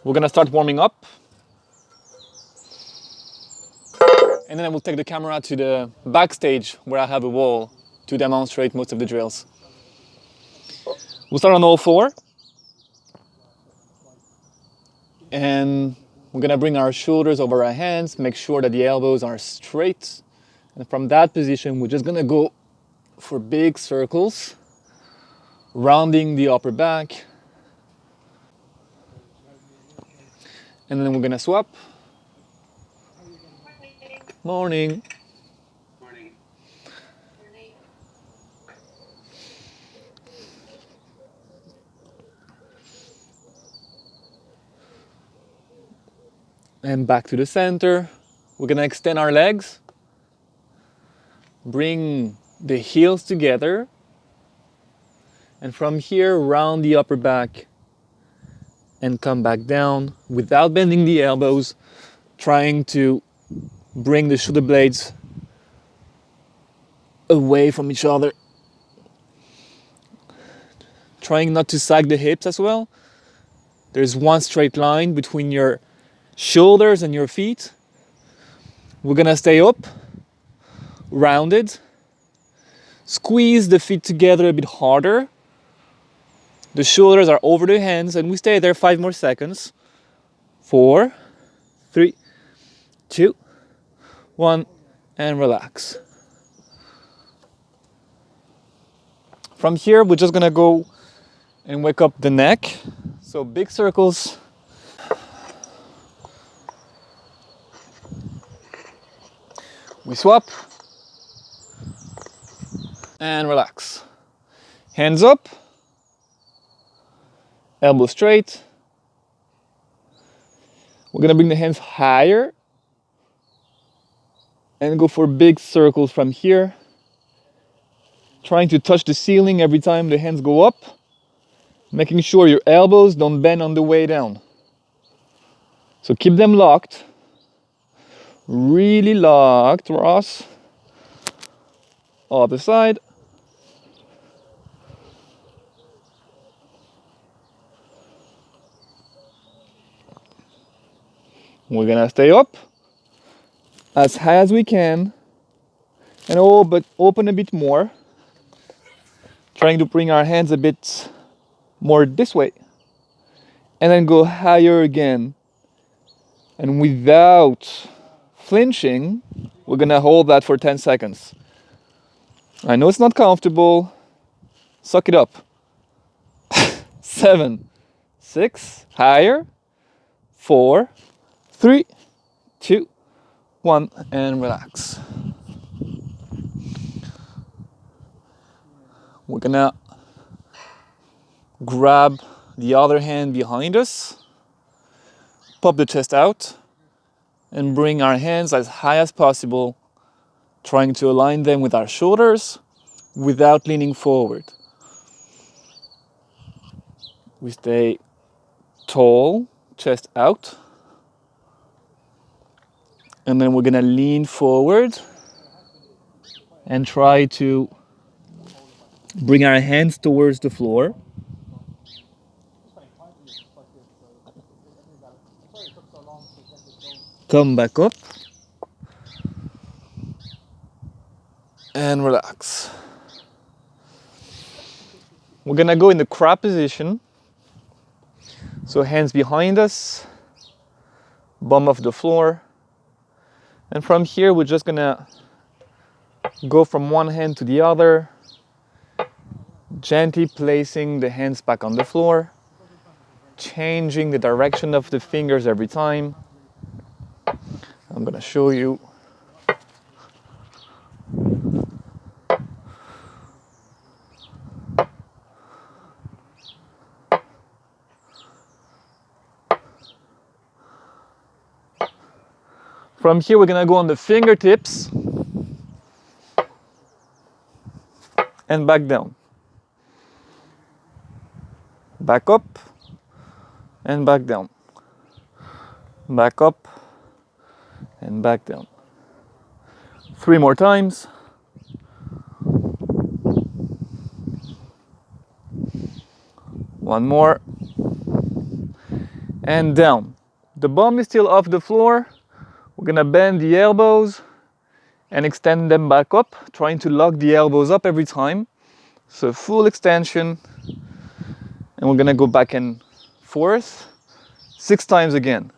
We're gonna start warming up. And then I will take the camera to the backstage where I have a wall to demonstrate most of the drills. We'll start on all four. And we're gonna bring our shoulders over our hands, make sure that the elbows are straight. And from that position, we're just gonna go for big circles, rounding the upper back. And then we're gonna swap. Morning. Morning. And back to the center. We're gonna extend our legs. Bring the heels together. And from here, round the upper back and come back down without bending the elbows, trying to bring the shoulder blades away from each other. Trying not to sag the hips as well. There's one straight line between your shoulders and your feet. We're gonna stay up, rounded. Squeeze the feet together a bit harder. The shoulders are over the hands, and we stay there 5 more seconds. 4, 3, 2, 1, and relax. From here, we're just gonna go and wake up the neck. So big circles. We swap. And relax. Hands up. Elbow straight. We're gonna bring the hands higher and go for big circles from here. Trying to touch the ceiling every time the hands go up. Making sure your elbows don't bend on the way down. So keep them locked. Really locked, Ross. Other side. We're gonna stay up as high as we can and open a bit more. Trying to bring our hands a bit more this way. And then go higher again. And without flinching, we're gonna hold that for 10 seconds. I know it's not comfortable. Suck it up. 7, 6, higher. 4, 3, 2, 1, and relax. We're gonna grab the other hand behind us, pop the chest out, and bring our hands as high as possible, trying to align them with our shoulders without leaning forward. We stay tall, chest out. And then we're gonna lean forward and try to bring our hands towards the floor. Come back up. And relax. We're gonna go in the crab position. So hands behind us, bum off the floor. And from here, we're just gonna go from one hand to the other, gently placing the hands back on the floor, changing the direction of the fingers every time. I'm gonna show you. From here, we're gonna go on the fingertips and back down. Back up and back down. Back up and back down. 3 more times. One more. and down. The bum is still off the floor. We're gonna bend the elbows and extend them back up, trying to lock the elbows up every time. So full extension, and we're gonna go back and forth 6 times again.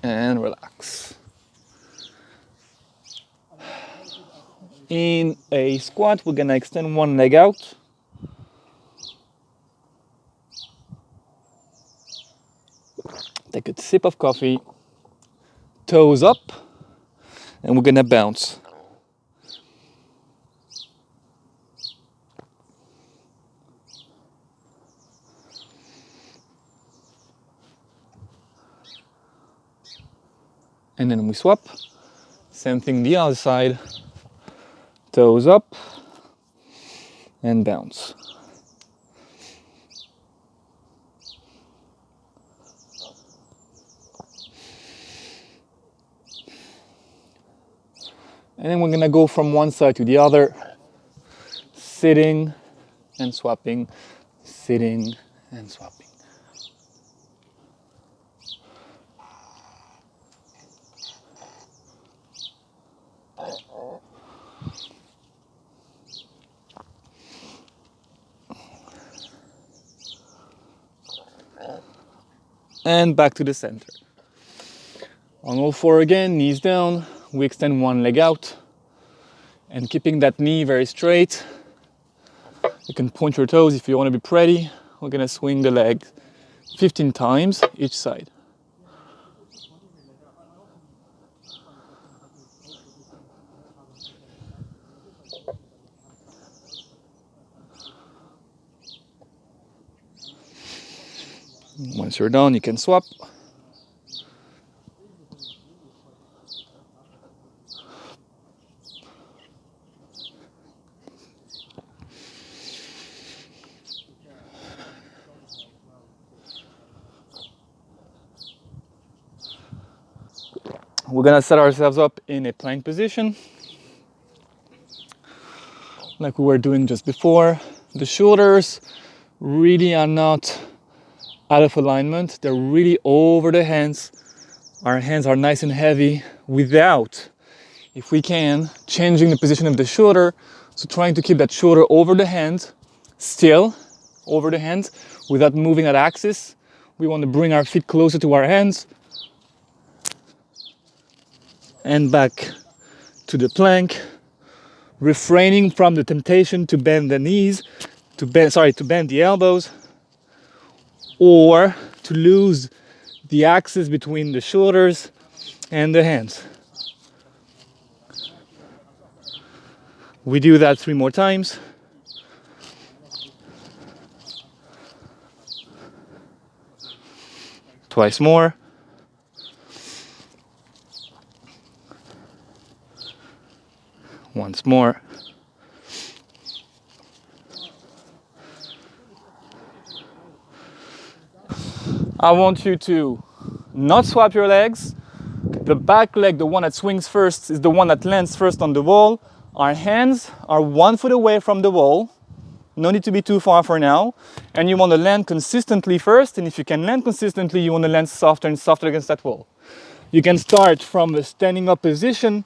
And relax. In a squat, we're gonna extend one leg out. Take a sip of coffee, toes up, and we're gonna bounce. And then we swap. Same thing the other side. Toes up and bounce. And then we're gonna go from one side to the other, sitting and swapping, sitting and swapping. And back to the center. On all four again, knees down, we extend one leg out, and keeping that knee very straight. You can point your toes if you want to be pretty. We're gonna swing the leg 15 times each side. Once you're done, you can swap. We're gonna set ourselves up in a plank position, like we were doing just before. The shoulders really are not out of alignment. They're really over the hands. Our hands are nice and heavy without, if we can, changing the position of the shoulder. So trying to keep that shoulder over the hand, still over the hand, without moving that axis. We want to bring our feet closer to our hands. And back to the plank, refraining from the temptation to bend the knees, to bend the elbows, or to lose the axis between the shoulders and the hands. We do that 3 more times. Twice more. Once more. I want you to not swap your legs. The back leg, the one that swings first, is the one that lands first on the wall. Our hands are 1 foot away from the wall. No need to be too far for now. And you want to land consistently first. And if you can land consistently, you want to land softer and softer against that wall. You can start from a standing up position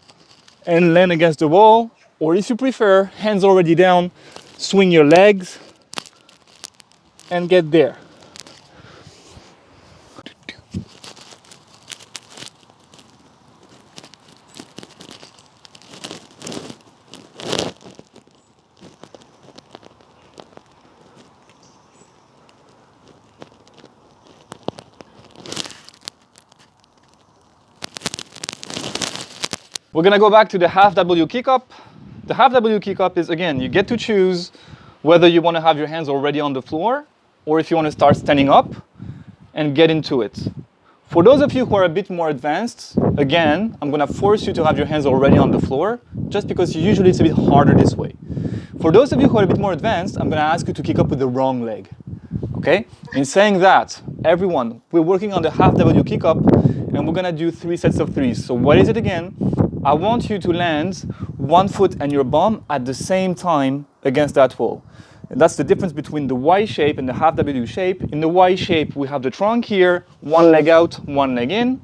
and land against the wall. Or if you prefer, hands already down, swing your legs and get there. We're gonna go back to the half W kick up. The half W kick up is, again, you get to choose whether you wanna have your hands already on the floor or if you wanna start standing up and get into it. For those of you who are a bit more advanced, again, I'm gonna force you to have your hands already on the floor just because usually it's a bit harder this way. For those of you who are a bit more advanced, I'm gonna ask you to kick up with the wrong leg, okay? In saying that, everyone, we're working on the half W kick up, and we're gonna do 3 sets of 3s. So what is it again? I want you to land one foot and your bum at the same time against that wall. And that's the difference between the Y shape and the half W shape. In the Y shape, we have the trunk here, one leg out, one leg in.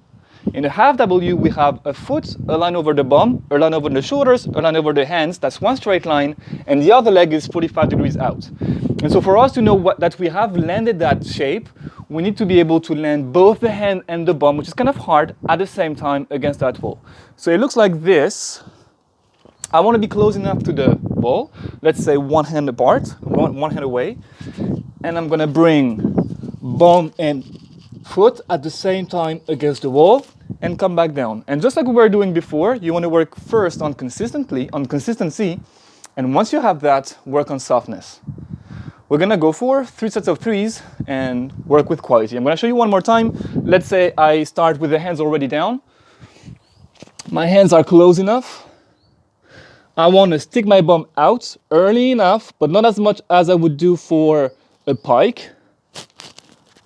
In the half W, we have a foot, a line over the bum, a line over the shoulders, a line over the hands. That's one straight line, and the other leg is 45 degrees out. And so for us to know that we have landed that shape, we need to be able to land both the hand and the bum, which is kind of hard, at the same time against that wall. So it looks like this. I want to be close enough to the wall, let's say one hand apart, one hand away, and I'm going to bring bum and foot at the same time against the wall and come back down. And just like we were doing before, you want to work first on consistency, and once you have that, work on softness. We're going to go for 3 sets of 3s and work with quality. I'm going to show you one more time. Let's say I start with the hands already down. My hands are close enough. I want to stick my bum out early enough, but not as much as I would do for a pike,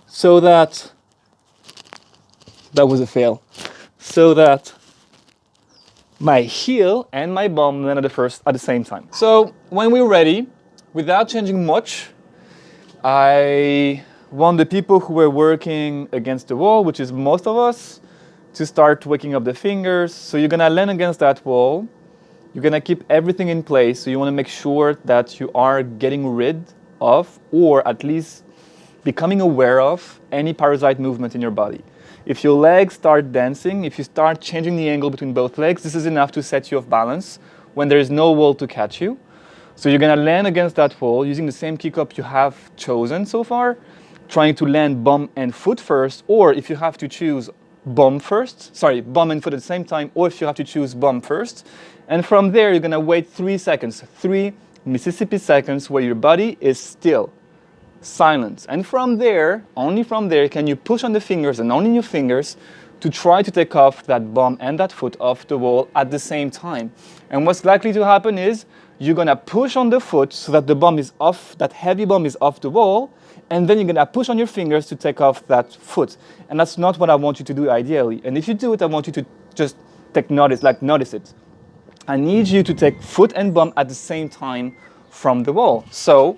so that was a fail. So that my heel and my bum land at the same time. So when we're ready, without changing much, I want the people who are working against the wall, which is most of us, to start waking up the fingers. So you're gonna land against that wall. You're gonna keep everything in place. So you wanna make sure that you are getting rid of, or at least becoming aware of, any parasite movement in your body. If your legs start dancing, if you start changing the angle between both legs, this is enough to set you off balance when there is no wall to catch you. So you're gonna land against that wall using the same kick up you have chosen so far, trying to land bum and foot first, or if you have to choose bum and foot at the same time, or if you have to choose bum first. And from there, you're gonna wait 3 seconds, 3 Mississippi seconds where your body is still, silent. And from there, only from there, can you push on the fingers and only your fingers to try to take off that bum and that foot off the wall at the same time. And what's likely to happen is you're gonna push on the foot so that the bum is off, that heavy bum is off the wall, and then you're gonna push on your fingers to take off that foot. And that's not what I want you to do ideally. And if you do it, I want you to just notice it. I need you to take foot and bum at the same time from the wall. So,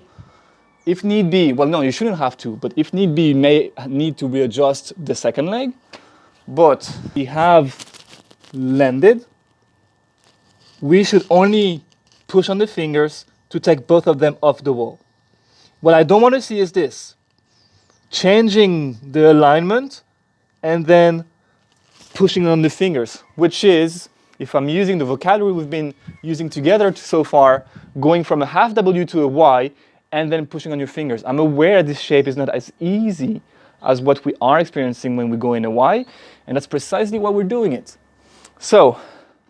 if need be, well, no, you shouldn't have to, but if need be, you may need to readjust the second leg. But we have landed. We should only push on the fingers to take both of them off the wall. What I don't want to see is this: changing the alignment and then pushing on the fingers, which is, if I'm using the vocabulary we've been using together so far, going from a half W to a Y and then pushing on your fingers. I'm aware this shape is not as easy as what we are experiencing when we go in a Y, and that's precisely why we're doing it. So,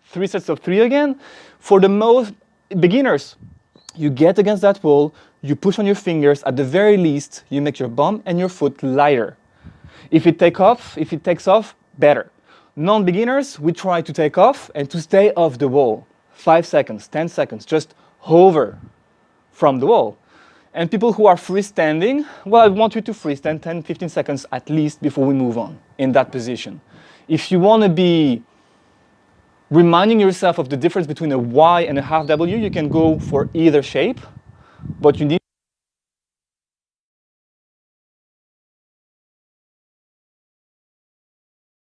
3 sets of 3 again. For the most beginners, you get against that wall, you push on your fingers, at the very least, you make your bum and your foot lighter. If it takes off, better. Non-beginners, we try to take off and to stay off the wall. 5 seconds, 10 seconds, just hover from the wall. And people who are freestanding, well, I want you to freestand 10, 15 seconds at least before we move on in that position. If you want to be reminding yourself of the difference between a Y and a half W, you can go for either shape, but you need